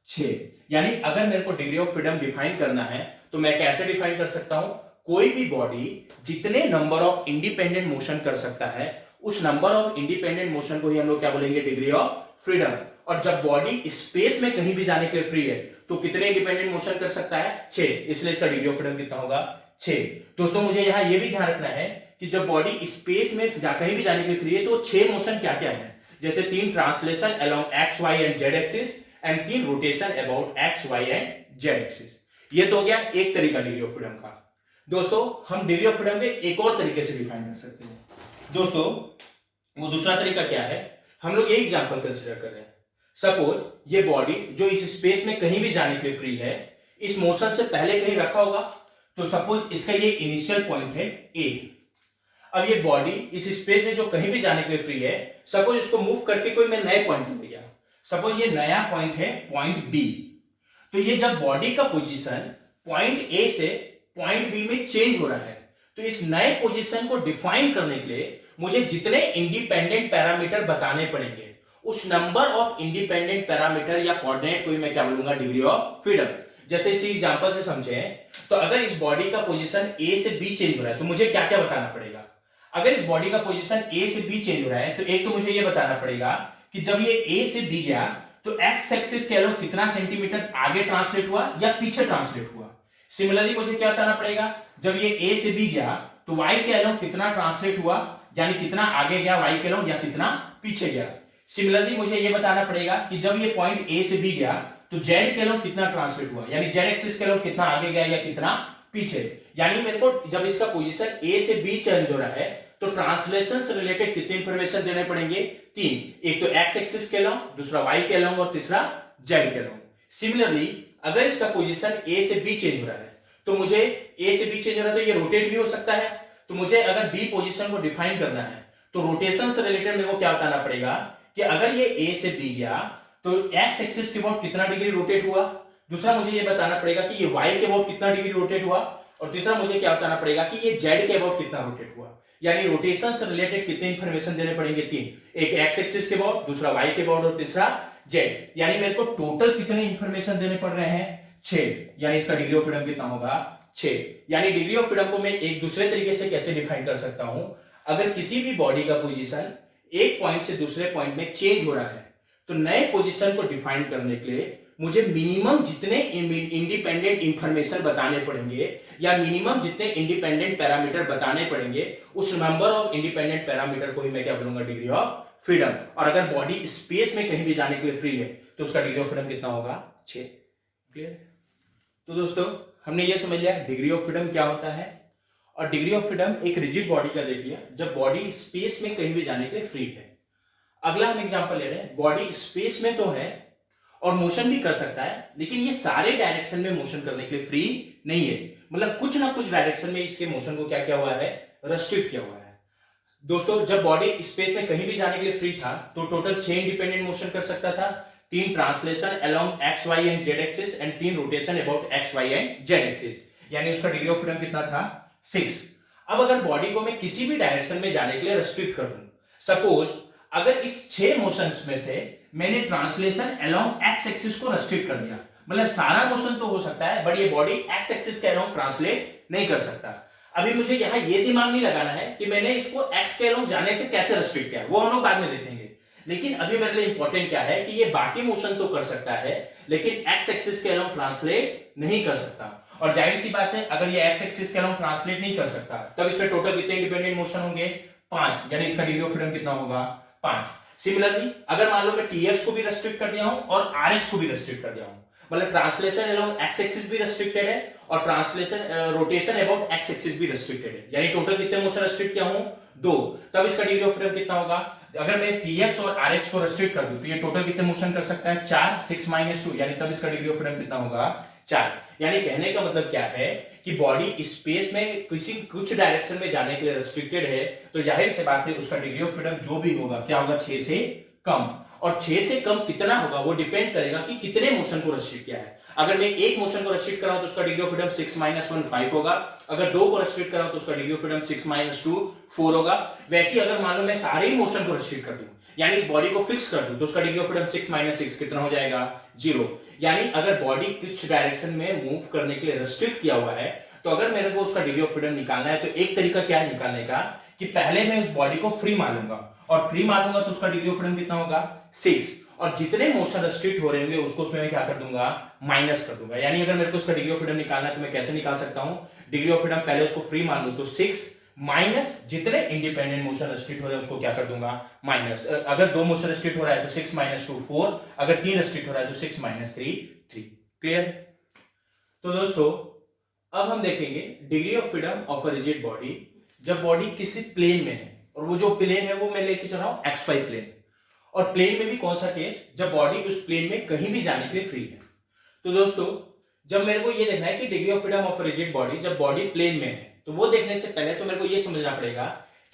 6। यानी अगर मेरे को डिग्री ऑफ फ्रीडम डिफाइन करना है तो मैं कैसे डिफाइन कर सकता हूं, कोई भी बॉडी जितने नंबर ऑफ इंडिपेंडेंट मोशन कर सकता है उस नंबर ऑफ इंडिपेंडेंट मोशन को ही हम लोग क्या बोलेंगे, डिग्री ऑफ फ्रीडम। और जब बॉडी स्पेस में कहीं भी जाने के लिए फ्री है तो कितने इंडिपेंडेंट मोशन कर सकता है? 6। इसलिए इसका डिग्री ऑफ फ्रीडम कितना होगा? 6। दोस्तों मुझे यहां यह भी ध्यान रखना है कि जब बॉडी स्पेस में कहीं भी जाने के लिए फ्री है तो 6 मोशन क्या क्या है, जैसे 3 translation along X Y and Z axis and 3 rotation about X Y and Z axis. ये तो हो गया एक तरीका डिग्री ऑफ फ्रीडम का। दोस्तों हम डिग्री ऑफ फ्रीडम के एक और तरीके से डिफाइन कर सकते हैं। दोस्तों वो दूसरा तरीका क्या है, हम लोग ये एग्जांपल कंसीडर कर रहे हैं। सपोज ये बॉडी जो इस स्पेस में कहीं भी जाने के लिए फ्री है, इस मोशन से पहले कहीं रखा होगा, तो सपोज इसका ये इनिशियल पॉइंट है ए। अब ये बॉडी इस स्पेस में जो कहीं भी जाने के लिए फ्री है, सपोज इसको मूव करके कोई मैं नए पॉइंट पे ले गया, सपोज ये नया पॉइंट है पॉइंट बी। तो ये जब बॉडी का पोजीशन पॉइंट ए से पॉइंट बी में चेंज हो रहा है, तो इस नए पोजीशन को डिफाइन करने के लिए मुझे जितने इंडिपेंडेंट पैरामीटर बताने पड़ेंगे, उस नंबर ऑफ इंडिपेंडेंट पैरामीटर या कोऑर्डिनेट को मैं क्या बोलूंगा? Degree of freedom. जैसे इसी एग्जांपल से समझे, तो अगर इस बॉडी का पोजीशन ए से बी चेंज हो रहा है तो मुझे क्या क्या बताना पड़ेगा? अगर इस बॉडी का पोजीशन ए से बी चेंज हो रहा है तो एक तो मुझे ये बताना पड़ेगा कि जब ये ए से बी गया तो एक्स एक्सिस कह लो कितना सेंटीमीटर आगे ट्रांसलेट हुआ या पीछे ट्रांसलेट हुआ। सिमिलरली मुझे क्या बताना पड़ेगा, जब ये ए से बी गया तो वाई कह लो कितना ट्रांसलेट हुआ, यानी कितना आगे गया वाई कह लो या कितना पीछे गया। सिमिलरली मुझे ये बताना पड़ेगा कि जब ये पॉइंट ए से बी गया तो जेड कह लो कितना ट्रांसलेट हुआ, यानी जेड एक्सिस कह लो कितना आगे गया या कितना पीछे। यानी मेरे को जब इसका पोजीशन ए से बी चेंज हो रहा है तो ट्रांसलेशन से रिलेटेड कितनी इंफॉर्मेशन देने पड़ेंगे? 3। एक तो एक्स एक्सिस कह लो, दूसरा वाई कह लो और तीसरा जेड कह लो। सिमिलरली अगर इसका पोजीशन ए से बी चेंज हो रहा है तो मुझे ए से बी चेंज हो रहा है तो ये रोटेट भी हो सकता है, तो मुझे अगर बी पोजीशन को डिफाइन करना है तो रोटेशन से रिलेटेड मेरे को क्या बताना पड़ेगा कि अगर ये ए से बी गया तो एक्स एक्सिस के अबाउट कितना डिग्री रोटेट हुआ। दूसरा मुझे ये बताना पड़ेगा कि ये वाई के अबाउट कितना डिग्री रोटेट हुआ, और तीसरा मुझे क्या बताना पड़ेगा कि ये जेड के अबाउट कितना रोटेट हुआ। यानी रोटेशन से रिलेटेड कितने इंफॉर्मेशन देने पड़ेंगे? 3। एक एक्स एक्सिस के अबाउट, दूसरा वाई के अबाउट और तीसरा जेड। यानी मेरे को टोटल कितने इंफॉर्मेशन देने पड़ रहे हैं? 6। यानी इसका डिग्री ऑफ फ्रीडम कितना होगा? 6। यानी डिग्री ऑफ फ्रीडम को मैं एक दूसरे तरीके से कैसे डिफाइन कर सकता हूं, अगर किसी भी बॉडी का पोजीशन एक पॉइंट से दूसरे पॉइंट में चेंज हो रहा है तो नए पोजीशन को डिफाइन करने के लिए मुझे मिनिमम जितने इंडिपेंडेंट इंफॉर्मेशन बताने पड़ेंगे या मिनिमम जितने इंडिपेंडेंट पैरामीटर बताने पड़ेंगे, उस नंबर ऑफ इंडिपेंडेंट पैरामीटर को ही मैं क्या बोलूंगा? Degree of freedom. और अगर बॉडी स्पेस में कहीं भी जाने के लिए फ्री है तो उसका डिग्री ऑफ फ्रीडम कितना होगा? 6। क्लियर? तो दोस्तों हमने ये समझ लिया डिग्री ऑफ फ्रीडम क्या होता है, और डिग्री ऑफ फ्रीडम एक रिजिड बॉडी का देख लिया जब बॉडी स्पेस में कहीं भी जाने के लिए फ्री है। अगला हम एग्जांपल ले रहे हैं, बॉडी स्पेस में तो है और मोशन भी कर सकता है, लेकिन ये सारे डायरेक्शन में मोशन करने के लिए फ्री नहीं है। मतलब कुछ ना कुछ डायरेक्शन में इसके मोशन को क्या किया हुआ है? रेस्ट्रिक्ट किया हुआ है। दोस्तों जब बॉडी स्पेस में कहीं भी जाने के लिए फ्री था तो टोटल 6 इंडिपेंडेंट मोशन कर सकता था, 3 translation along X Y and Z axis and 3 rotation about X Y and Z axis. यानी उसका डिग्री ऑफ फ्रीडम कितना था? 6। अब अगर बॉडी को मैं किसी भी डायरेक्शन में जाने के लिए रेस्ट्रिक्ट कर दूं, सपोज अगर इस 6 मोशंस में से मैंने ट्रांसलेशन अलोंग एक्स एक्सिस को रेस्ट्रिक्ट कर दिया, मतलब सारा मोशन तो हो सकता है बट ये बॉडी एक्स एक्सिस के अलोंग ट्रांसलेट नहीं कर सकता। अभी मुझे यहां ये दिमाग नहीं लगाना है कि मैंने इसको एक्स के अलोंग जाने से कैसे रेस्ट्रिक्ट किया, वो हम लोग बाद में देखेंगे। लेकिन अभी मेरे लिए इंपॉर्टेंट क्या है कि ये बाकी मोशन तो कर सकता है लेकिन एक्स एक्सिस के अलोंग ट्रांसलेट नहीं कर सकता। और जाहिर सी बात है अगर ये एक्स एक्सिस के अलोंग ट्रांसलेट नहीं कर सकता तब इसमें टोटल कितने इंडिपेंडेंट मोशन होंगे? 5। यानी इसका डिग्री ऑफ फ्रीडम कितना होगा? 5। सिमिलरली अगर मान लो मैं टीएक्स को भी रेस्ट्रिक्ट कर दिया हूं और आरएक्स को भी रेस्ट्रिक्ट कर दिया हूं, मतलब ट्रांसलेशन अलोंग एक्स एक्सिस भी रेस्ट्रिक्टेड है और translation rotation about X axis भी रेस्ट्रिक्टेड है, यानी टोटल कितने मोशन रेस्ट्रिक्ट किया हूं? 2। तब इसका डिग्री ऑफ फ्रीडम कितना होगा? अगर मैं टीएक्स और आरएक्स को रेस्ट्रिक्ट कर दूं तो ये टोटल कितने मोशन कर सकता है? 4। 6 - 2, यानी तब इसका डिग्री ऑफ फ्रीडम कितना होगा? 4। यानी कहने का मतलब क्या है कि बॉडी स्पेस में कुछ डायरेक्शन में जाने के लिए रेस्ट्रिक्टेड है, तो जाहिर सी बात है उसका डिग्री ऑफ फ्रीडम जो भी होगा क्या होगा? 6 से कम। और 6 से कम कितना होगा वो डिपेंड करेगा कि कितने मोशन को रेस्ट्रिक्ट किया है। अगर मैं एक मोशन को रेस्ट्रिक्ट कर रहा हूं तो उसका डिग्री ऑफ फ्रीडम 6 - 1 5 होगा। अगर 2 को रेस्ट्रिक्ट कर रहा हूं तो उसका डिग्री ऑफ फ्रीडम 6 - 2 4 होगा। वैसे ही अगर मान लो मैं सारे ही मोशन को रेस्ट्रिक्ट कर दूं, यानी इस बॉडी को फिक्स कर दूं, तो उसका डिग्री ऑफ फ्रीडम 6 - 6 कितना हो जाएगा? 0। यानी अगर बॉडी किस डायरेक्शन में मूव करने के लिए रेस्ट्रिक्ट किया हुआ है तो अगर मेरे को उसका डिग्री ऑफ फ्रीडम निकालना है तो एक तरीका क्या है निकालने का कि पहले मैं उस बॉडी को फ्री मान लूंगा, और फ्री मान लूंगा तो उसका डिग्री ऑफ फ्रीडम कितना होगा? 6। और जितने मोशन रेस्ट्रिक्ट हो रहे होंगे उसको उसमें मैं क्या कर दूंगा, माइनस कर दूंगा। यानी अगर मेरे को उसका डिग्री ऑफ फ्रीडम निकालना है तो मैं कैसे निकाल सकता हूं, डिग्री ऑफ फ्रीडम पहले उसको फ्री मान लूं तो 6 माइनस जितने इंडिपेंडेंट मोशन रेस्ट्रिक्ट हो रहे हैं उसको क्या कर दूंगा, माइनस। अगर 2 मोशन रेस्ट्रिक्ट हो रहा है तो 6 माइनस 2 4, अगर 3 रेस्ट्रिक्ट हो रहा है तो 6 माइनस 3 3। क्लियर? तो दोस्तों अब हम देखेंगे degree of freedom of a rigid body जब बॉडी किसी प्लेन में है, और वो जो प्लेन है वो मैं लेके चल रहा हूं XY प्लेन, और प्लेन में भी कौन सा केस, जब बॉडी उस प्लेन में कहीं भी जाने के लिए फ्री है। तो दोस्तों जब मेरे को ये देखना है कि degree of freedom of rigid body जब बॉडी प्लेन में है, तो वो देखने से पहले तो मेरे को ये समझना पड़ेगा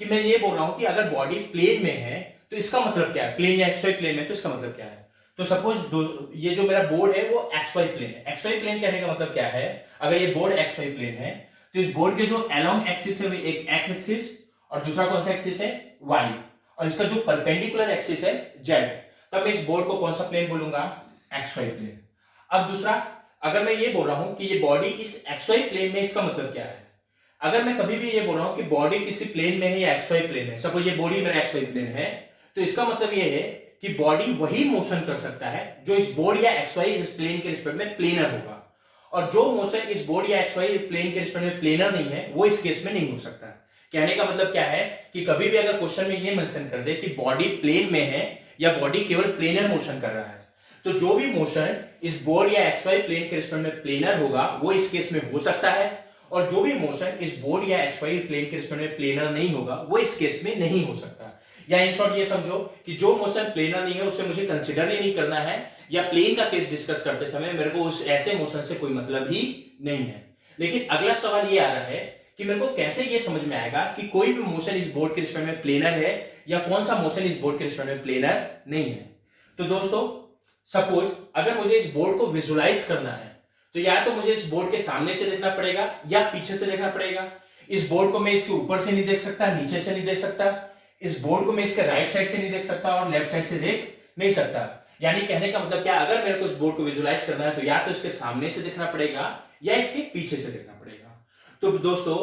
कि मैं ये बोल रहा हूं कि अगर बॉडी प्लेन में है तो इसका मतलब क्या है, प्लेन या XY प्लेन में, तो इसका मतलब क्या है। तो सपोज ये जो मेरा बोर्ड है वो XY प्लेन है। XY प्लेन कहने का मतलब क्या है, अगर ये बोर्ड XY प्लेन है तो इस बोर्ड के जो अलोंग एक्सिस है एक X एक्सिस और दूसरा कौन सा एक्सिस है, Y, और इसका जो परपेंडिकुलर एक्सिस है Z, तब मैं इस बोर्ड को कौन सा प्लेन बोलूंगा, XY प्लेन। अब दूसरा, अगर मैं ये बोल रहा हूं कि ये बॉडी इस XY प्लेन में, इसका मतलब क्या है, अगर मैं कभी भी ये बोल रहा हूं कि बॉडी किसी प्लेन में है या XY प्लेन में, सपोज ये बॉडी मेरा XY प्लेन है, तो इसका मतलब ये है कि बॉडी वही मोशन कर सकता है जो इस बोर्ड या XY इस प्लेन के रिस्पेक्ट में प्लेनर होगा, और जो मोशन इस बोर्ड या XY प्लेन के रिस्पेक्ट में प्लेनर नहीं है वो इस केस में नहीं हो सकता। कहने का मतलब क्या है कि कभी भी अगर क्वेश्चन में ये मेंशन कर दे कि बॉडी प्लेन में है या बॉडी केवल प्लेनर मोशन कर रहा है, तो जो भी मोशन इस बोर्ड या XY प्लेन के रिस्पेक्ट में प्लेनर होगा वो इस केस में हो सकता है, और जो भी मोशन इस बोर्ड या XY प्लेन के रिस्पेक्ट में प्लेनर नहीं होगा वो इस केस में नहीं हो सकता। या इन शॉर्ट ये समझो कि जो मोशन प्लेनर नहीं है उससे मुझे कंसीडर ही नहीं करना है, या प्लेन का केस डिस्कस करते समय मेरे को उस ऐसे मोशन से कोई मतलब ही नहीं है। लेकिन अगला सवाल ये आ रहा है कि मेरे को कैसे ये समझ में आएगा कि कोई भी मोशन इस बोर्ड के रिस्पेक्ट में प्लेनर है या कौन सा मोशन इस बोर्ड के रिस्पेक्ट में प्लेनर नहीं है। तो दोस्तों सपोज अगर मुझे इस बोर्ड को विजुलाइज करना है तो या तो मुझे इस बोर्ड के सामने से देखना पड़ेगा या पीछे से देखना पड़ेगा। इस बोर्ड को मैं इसके ऊपर से नहीं देख सकता, नीचे से नहीं देख सकता, इस बोर्ड को मैं इसके राइट साइड से नहीं देख सकता और लेफ्ट साइड से देख नहीं सकता। यानी कहने का मतलब क्या, अगर मेरे को इस बोर्ड को विजुलाइज करना है तो या तो इसके सामने से देखना पड़ेगा या इसके पीछे से देखना पड़ेगा। तो दोस्तों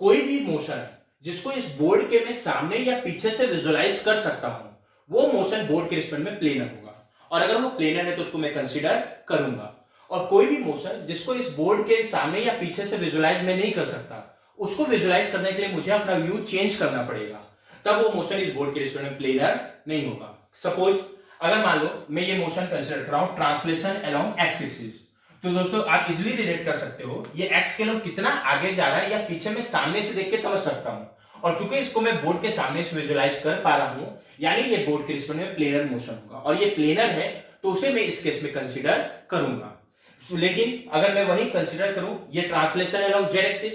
कोई भी मोशन जिसको इस बोर्ड के मैं सामने या पीछे से विजुलाइज कर सकता हूं वो मोशन बोर्ड के रिस्पेक्ट में प्लेनर होगा, और अगर वो प्लेनर है तो उसको मैं कंसीडर करूंगा। और कोई भी मोशन जिसको इस बोर्ड के सामने या पीछे से विजुलाइज मैं नहीं कर सकता, उसको विजुलाइज करने के लिए मुझे अपना व्यू चेंज करना पड़ेगा, तब वो मोशन इस बोर्ड के रिस्पेक्ट में प्लेनर नहीं होगा। सपोज अगर मान लो मैं ये मोशन कंसीडर कर रहा हूं ट्रांसलेशन अलोंग एक्स एक्सिस, तो दोस्तों आप इजीली रिलेट कर सकते हो ये एक्स के लोग कितना आगे जा रहा है या पीछे में सामने से देख के समझ सकता हूं, और चूंकि इसको मैं बोर्ड के सामने से विजुलाइज कर पा रहा हूं यानी ये बोर्ड के रिस्पेक्ट में प्लेनर मोशन होगा, और ये प्लेनर है तो उसे मैं इस केस में कंसीडर करूंगा। लेकिन अगर मैं वही कंसीडर करूं ये ट्रांसलेशन अलोंग जेड एक्सिस,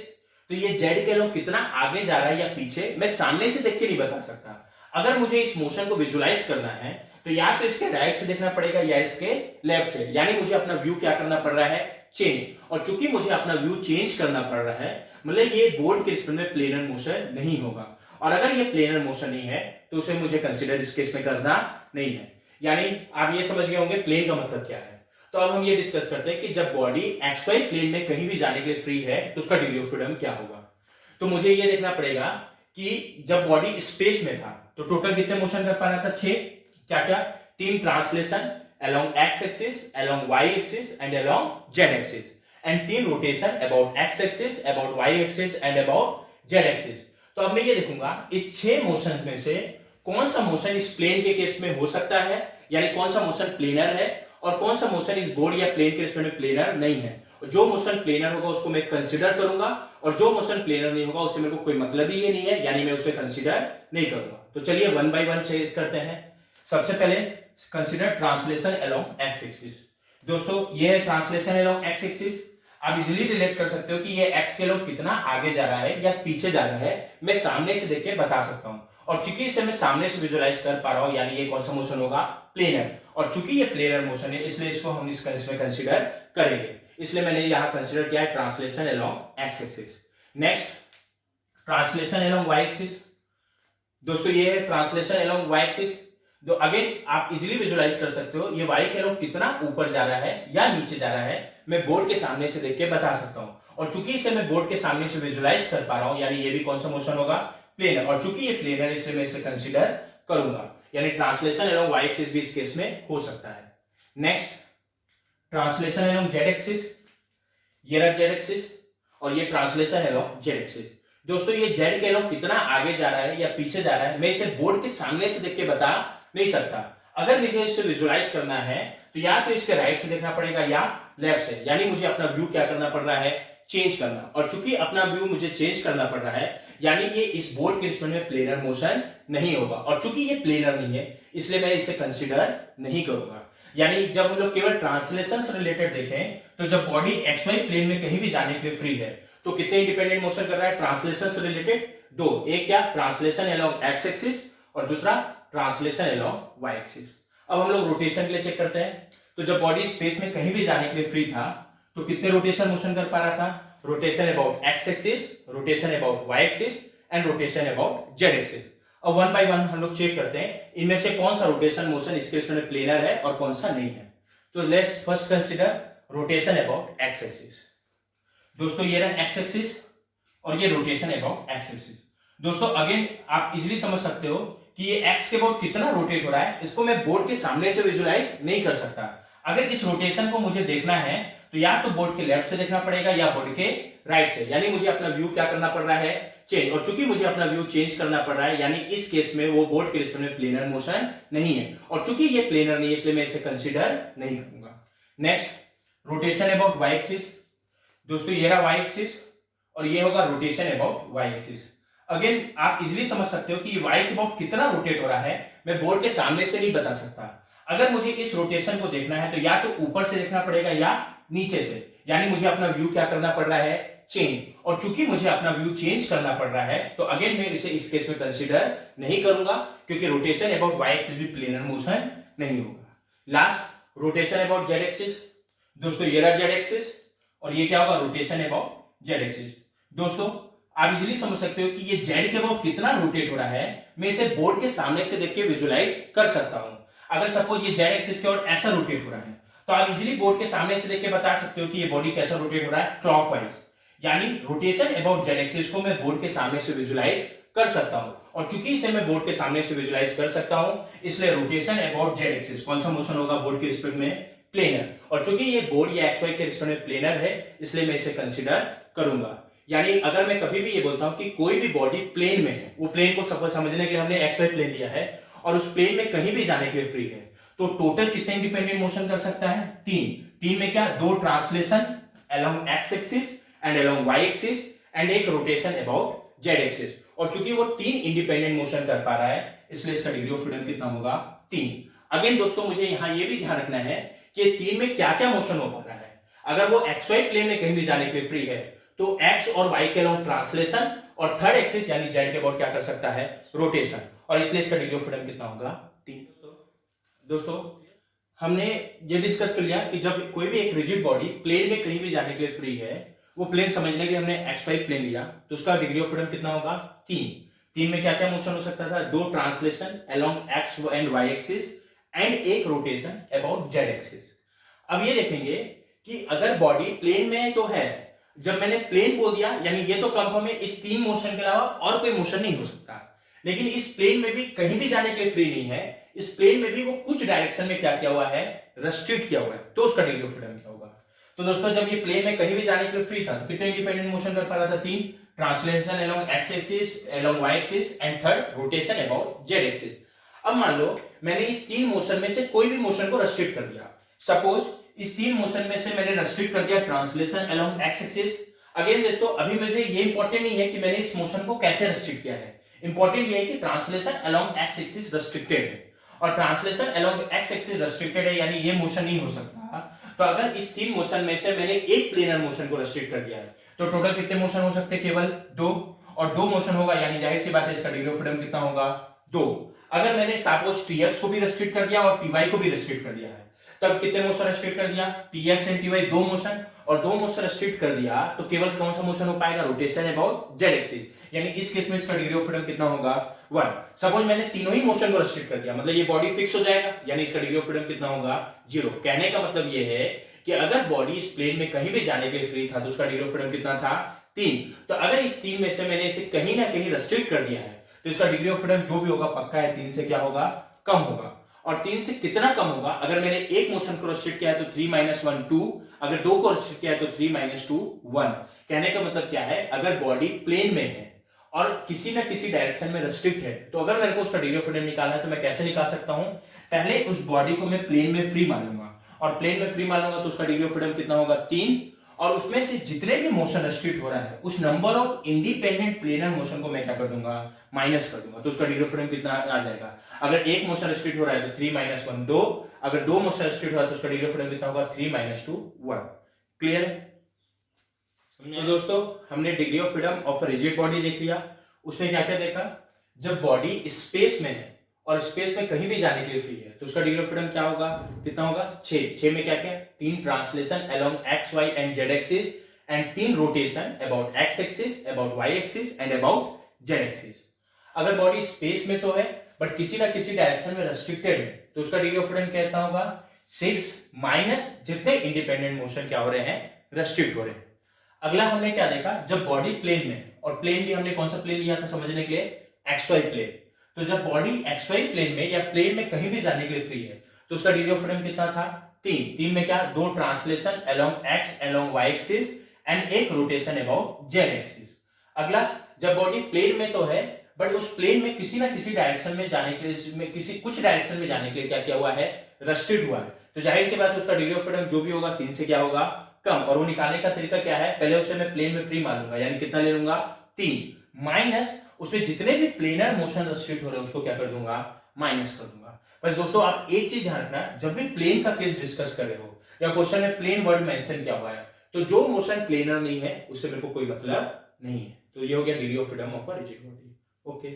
तो ये जेड के लोग कितना आगे जा रहा है या पीछे मैं सामने से देख के नहीं बता सकता। अगर मुझे इस मोशन को विजुलाइज करना है तो या तो इसके राइट से देखना पड़ेगा या इसके लेफ्ट से, यानी मुझे अपना व्यू क्या करना पड़ रहा है, चेंज। और चूंकि मुझे अपना व्यू चेंज करना पड़ रहा है मतलब ये बोर्ड के रिस्पेक्ट में प्लेनर मोशन नहीं होगा, और अगर ये प्लेनर मोशन नहीं है तो उसे मुझे कंसीडर इस केस में करना नहीं है। यानी आप ये समझ गए होंगे प्लेन का मतलब क्या है। तो अब हम ये डिस्कस करते हैं कि जब बॉडी XY प्लेन में कहीं भी जाने के लिए फ्री है तो उसका डिग्री ऑफ फ्रीडम क्या होगा। तो मुझे ये देखना पड़ेगा कि जब बॉडी स्पेस में था तो टोटल कितने मोशन कर पा रहा था, 6। क्या क्या, 3 translation along x axis, along y axis and along z axis, and 3 rotation about x axis, about y axis and about z axis। तो अब मैं ये देखूंगा इस 6 मोशन में से कौन सा मोशन इस प्लेन के केस में हो सकता है, यानी कौन सा मोशन प्लेनर है और कौन सा मोशन इस बोर्ड या प्लेन के रिस्पेक्ट में प्लेनर नहीं है। जो मोशन प्लेनर होगा उसको मैं कंसीडर करूंगा, और जो मोशन प्लेनर नहीं होगा उससे मेरे को कोई मतलब ही ये नहीं है, यानी मैं उसे कंसीडर नहीं करूंगा। तो चलिए 1 by 1 चेक करते हैं। सबसे पहले consider translation along X axis. दोस्तों ये है ट्रांसलेशन अलोंग एक्स एक्सिस। आप इजीली रिलेट कर सकते हो कि ये एक्स के लोग कितना आगे जा रहा है या पीछे जा रहा है मैं सामने से देख के बता सकता हूं, और चूंकि इसे मैं सामने से विजुलाइज कर पा रहा हूं यानी ये कौन सा मोशन होगा, प्लेनर। और चूंकि ये प्लेनर मोशन है इसलिए इसको हम इस केस में कंसीडर करेंगे, इसलिए मैंने यहां कंसीडर किया है translation along X axis. Next translation along Y axis. दोस्तों ये है ट्रांसलेशन अलोंग वाई एक्सिस। तो अगेन आप इजीली विजुलाइज कर सकते हो ये वाई के लोग कितना ऊपर जा रहा है या नीचे जा रहा है मैं बोर्ड के सामने से देख के बता सकता हूं, और चूंकि इसे मैं बोर्ड के सामने से विजुलाइज कर पा रहा हूं यानी ये भी कौन सा मोशन होगा, प्लेनर। और चूंकि ये प्लेनर इसलिए मैं इसे कंसीडर करूंगा। यानी ट्रांसलेशन अलोंग वाई एक्सिस भी इस केस में हो सकता है। Next, translation along Z axis, ये रहा जेड एक्सिस, और ये ट्रांसलेशन अलोंग जेड एक्सिस। दोस्तों ये जेड के अलोंग कितना आगे जा रहा है या पीछे जा रहा है, मैं इसे बोर्ड के सामने से देख के बता नहीं सकता। अगर मुझे इसे विजुलाइज करना है तो या तो इसके राइट से देखना पड़ेगा या लेफ्ट से, यानी मुझे अपना व्यू क्या करना पड़ रहा है, चेंज करना। और चूंकि अपना व्यू मुझे चेंज करना पड़ रहा है, यानी ये इस बोर्ड के रिस्पेक्ट में प्लेनर मोशन नहीं होगा, और चूंकि ये प्लेनर नहीं है इसलिए मैं इसे कंसीडर नहीं करूंगा। यानी जब हम लोग केवल ट्रांसलेशन से रिलेटेड देखें तो जब बॉडी एक्स वाई प्लेन में कहीं भी जाने के लिए फ्री है तो कितने इंडिपेंडेंट मोशन कर रहा है ट्रांसलेशन से रिलेटेड, दो। एक क्या, ट्रांसलेशन अलोंग एक्स एक्सिस, और दूसरा ट्रांसलेशन अलोंग वाई एक्सिस। अब हम लोग रोटेशन के लिए चेक करते हैं। तो जब बॉडी स्पेस में कहीं भी जाने के लिए फ्री था तो कितने रोटेशन मोशन कर पा रहा था, rotation about X axis, rotation about Y axis and rotation about Z axis. अब वन बाय वन हम लोग चेक करते हैं इनमें से कौन सा रोटेशन मोशन इसके इसमें प्लेनर है और कौन सा नहीं है। तो let's first consider rotation about X axis. दोस्तों ये रहा एक्स एक्सिस और ये रोटेशन अबाउट एक्स एक्सिस। दोस्तों अगेन आप इजीली समझ सकते हो कि ये एक्स के अबाउट कितना रोटेट हो रहा है, इसको मैं बोर्ड के सामने से विजुलाइज नहीं कर सकता। अगर इस रोटेशन को मुझे देखना है तो या तो बोर्ड के लेफ्ट से देखना पड़ेगा या बोर्ड के राइट से, यानी मुझे अपना व्यू क्या करना पड़ रहा है, चेंज। और चूंकि मुझे अपना व्यू चेंज करना पड़ रहा है यानी इस केस में वो बोर्ड के रिस्पेक्ट में प्लेनर मोशन नहीं है, और चूंकि ये प्लेनर नहीं है इसलिए मैं इसे कंसीडर नहीं करूंगा। Next, rotation about Y axis. दोस्तों ये रहा वाई एक्सिस और ये होगा rotation about Y axis. Again आप इजीली समझ सकते हो कि ये वाई के अबाउट कितना रोटेट हो रहा है मैं बोर्ड के सामने से नहीं बता सकता। अगर मुझे इस रोटेशन को देखना है तो या तो ऊपर से देखना पड़ेगा या नीचे से, यानी मुझे अपना व्यू क्या करना पड़ रहा है, चेंज। और चूंकि मुझे अपना व्यू चेंज करना पड़ रहा है तो अगेन मैं इसे इस केस में कंसीडर नहीं करूंगा क्योंकि रोटेशन अबाउट वाई एक्सिस भी प्लेनर मोशन नहीं होगा। Last, rotation about Z axis. दोस्तों ये रहा जेड एक्सिस और ये क्या होगा, रोटेशन अबाउट जेड एक्सिस। दोस्तों आप इजीली समझ सकते हो कि ये जेड के अबाउट कितना रोटेट हो रहा है मैं इसे बोर्ड के सामने से देख के विजुलाइज कर सकता हूं। अगर सपोज ये जेड एक्सिस के और ऐसा रोटेट हो रहा है तो आप इजीली बोर्ड के सामने से देख के बता सकते हो कि ये बॉडी कैसा रोटेट हो रहा है, क्लॉकवाइज। यानी रोटेशन अबाउट जेड एक्सिस को मैं बोर्ड के सामने से विजुलाइज कर सकता हूं, और चूंकि इसे मैं बोर्ड के सामने से विजुलाइज कर सकता हूं इसलिए रोटेशन अबाउट जेड एक्सिस कौन सा मोशन होगा, बोर्ड के रिस्पेक्ट में प्लेनर। और चूंकि ये बोर्ड या एक्स वाई के रिस्पेक्ट में प्लेनर है इसलिए मैं इसे कंसीडर करूंगा। यानी अगर मैं कभी भी ये बोलता हूं कि कोई भी बॉडी प्लेन में है, वो प्लेन को सपोज समझने के लिए हमने एक्स वाई प्लेन लिया है और उस प्लेन में कहीं भी जाने के लिए फ्री है, तो टोटल कितने इंडिपेंडेंट मोशन कर सकता है, तीन में क्या, दो translation along X axis and along Y axis and एक रोटेशन अबाउट जेड एक्सिस। और चूंकि वो तीन इंडिपेंडेंट मोशन कर पा रहा है इसलिए इसका डिग्री ऑफ फ्रीडम कितना होगा, 3। अगेन दोस्तों मुझे यहां ये भी ध्यान रखना है कि तीन में क्या क्या मोशन हो पा रहा है। अगर वो एक्स वाई प्लेन में कहीं भी जाने के लिए फ्री है तो एक्स और वाई के अलोंग ट्रांसलेशन और थर्ड एक्सिस यानी जेड के अबाउट क्या कर सकता है, रोटेशन, और इसलिए इसका डिग्री ऑफ फ्रीडम कितना होगा, 3। दोस्तों हमने ये डिस्कस कर लिया कि जब कोई भी एक रिजिड बॉडी प्लेन में कहीं भी जाने के लिए फ्री है, वो प्लेन समझने के लिए हमने एक्स वाई प्लेन लिया तो उसका डिग्री ऑफ फ्रीडम कितना होगा, 3 में क्या क्या मोशन हो सकता था, दो translation along X and Y axis and एक रोटेशन अबाउट जेड एक्सिस। अब ये देखेंगे कि अगर बॉडी प्लेन में तो है, जब मैंने प्लेन बोल दिया यानी ये तो कंफर्म है इस 3 मोशन के अलावा और कोई मोशन नहीं हो सकता। लेकिन इस प्लेन में भी कहीं भी जाने के लिए फ्री नहीं है, इस प्लेन में भी वो कुछ डायरेक्शन में क्या किया हुआ है, रेस्ट्रिक्ट किया हुआ है, तो उसका डिग्री ऑफ फ्रीडम क्या होगा। तो दोस्तों जब ये प्लेन में कहीं भी जाने के लिए फ्री था तो कितने इंडिपेंडेंट मोशन कर पा रहा था, 3, translation along X axis along Y axis and third rotation about Z axis. अब मान लो मैंने इस 3 मोशन में से कोई भी मोशन को रेस्ट्रिक्ट कर दिया, सपोज इस 3 मोशन में से मैंने रेस्ट्रिक्ट कर दिया translation along X axis. Again दोस्तों अभी मुझे ये इंपॉर्टेंट नहीं है कि मैंने इस मोशन को कैसे रेस्ट्रिक्ट किया है, इंपॉर्टेंट ये है कि translation along X axis restricted है और translation along X axis restricted है यानी ये मोशन नहीं हो सकता। तो अगर इस 3 मोशन में से मैंने एक प्लेनर मोशन को रेस्ट्रिक्ट कर दिया है तो टोटल कितने मोशन हो सकते हैं, केवल 2, और 2 मोशन होगा यानी जाहिर सी बात है इसका डिग्री ऑफ फ्रीडम कितना होगा, 2। अगर मैंने सपोज टीएक्स को भी रेस्ट्रिक्ट कर दिया और टीवाई को भी रेस्ट्रिक्ट कर दिया है तब कितने मोशन रेस्ट्रिक्ट कर दिया, टीएक्स एंड टीवाई 2 मोशन, और 2 मोशन रेस्ट्रिक्ट कर दिया तो केवल कौन सा मोशन हो पाएगा, रोटेशन अबाउट जेड एक्सिस। यानी इस केस में इसका डिग्री ऑफ फ्रीडम कितना होगा, 1। सपोज मैंने तीनों ही मोशन को रेस्ट्रिक्ट कर दिया मतलब ये बॉडी फिक्स हो जाएगा यानी इसका डिग्री ऑफ फ्रीडम कितना होगा, 0। कहने का मतलब ये है कि अगर बॉडी इस प्लेन में कहीं भी जाने के लिए फ्री था तो उसका डिग्री ऑफ फ्रीडम कितना था, 3। तो अगर इस 3 में से मैंने इसे कहीं ना कहीं रेस्ट्रिक्ट कर दिया है तो इसका डिग्री ऑफ फ्रीडम जो भी होगा पक्का है 3 से क्या होगा, कम होगा। और 3 से कितना कम होगा? अगर मैंने एक मोशन को रेस्ट्रिक्ट किया है तो 3 - 1 2, अगर दो को रेस्ट्रिक्ट किया है तो 3 - 2 1। कहने का मतलब क्या है, अगर बॉडी प्लेन में है और किसी ना किसी डायरेक्शन में रेस्ट्रिक्ट है, तो अगर मेरे को उसका डिग्री ऑफ फ्रीडम निकालना है तो मैं कैसे निकाल सकता हूं? पहले उस बॉडी को मैं प्लेन में फ्री मान लूंगा, और प्लेन में फ्री मान लूंगा तो उसका डिग्री ऑफ फ्रीडम कितना होगा? 3। और उसमें से जितने भी मोशन रेस्ट्रिक्ट हो रहा है उस number of independent planar motion को मैं क्या कर दूंगा? माइनस कर दूंगा। तो उसका डिग्री ऑफ फ्रीडम कितना आ जाएगा? अगर एक मोशन रेस्ट्रिक्ट हो रहा है तो 3 - 1 2, अगर दो मोशन रेस्ट्रिक्ट हो रहा है तो उसका डिग्री ऑफ फ्रीडम कितना होगा? 3 - 2 1। क्लियर है? तो दोस्तों हमने degree of freedom of rigid body देख लिया। उसमें क्या क्या देखा? जब बॉडी स्पेस में है और स्पेस में कहीं भी जाने के लिए फ्री है तो उसका डिग्री ऑफ फ्रीडम क्या होगा? कितना होगा? 6। 6 में क्या क्या? 3 translation along X Y and Z axis, and 3 rotation about X axis, about Y axis and about Z axis. अगर बॉडी स्पेस में तो है बट किसी ना किसी डायरेक्शन में रेस्ट्रिक्टेड है तो उसका डिग्री ऑफ फ्रीडम कितना होगा? 6 माइनस जितने इंडिपेंडेंट मोशन क्या हो रहे हैं? रेस्ट्रिक्ट हो रहे हैं। अगला हमने क्या देखा? जब बॉडी प्लेन में, और प्लेन भी हमने कौन सा प्लेन लिया था समझने के लिए? X Y plane. तो जब बॉडी एक्स वाई प्लेन में या प्लेन में कहीं भी जाने के लिए फ्री है तो उसका डिग्री ऑफ फ्रीडम कितना था? 3। 3 में क्या? 2 translation along X along Y axis and एक रोटेशन अबाउट जेड एक्सिस। अगला, जब बॉडी प्लेन में तो है बट उस प्लेन में किसी ना किसी डायरेक्शन में जाने के लिए, किसी कुछ डायरेक्शन में जाने के लिए क्या किया हुआ है? रेस्ट्रिक्ट हुआ है। तो जाहिर सी बात है उसका डिग्री ऑफ फ्रीडम जो भी होगा 3 से क्या होगा? कम। और वो निकालने का तरीका क्या है? पहले उसे मैं प्लेन में फ्री मान लूंगा, यानी कितना ले लूंगा? 3 माइनस उसमें जितने भी प्लेनर मोशन रेस्ट्रिक्ट हो रहे हैं उसको क्या कर दूंगा? माइनस कर दूंगा। बस दोस्तों आप एक चीज ध्यान रखना, जब भी प्लेन का केस डिस्कस कर रहे हो या क्वेश्चन में प्लेन वर्ड मेंशन किया हुआ है तो जो मोशन प्लेनर नहीं है उससे मेरे को कोई मतलब नहीं है। तो ये हो गया degree of freedom of a rigid body. Okay.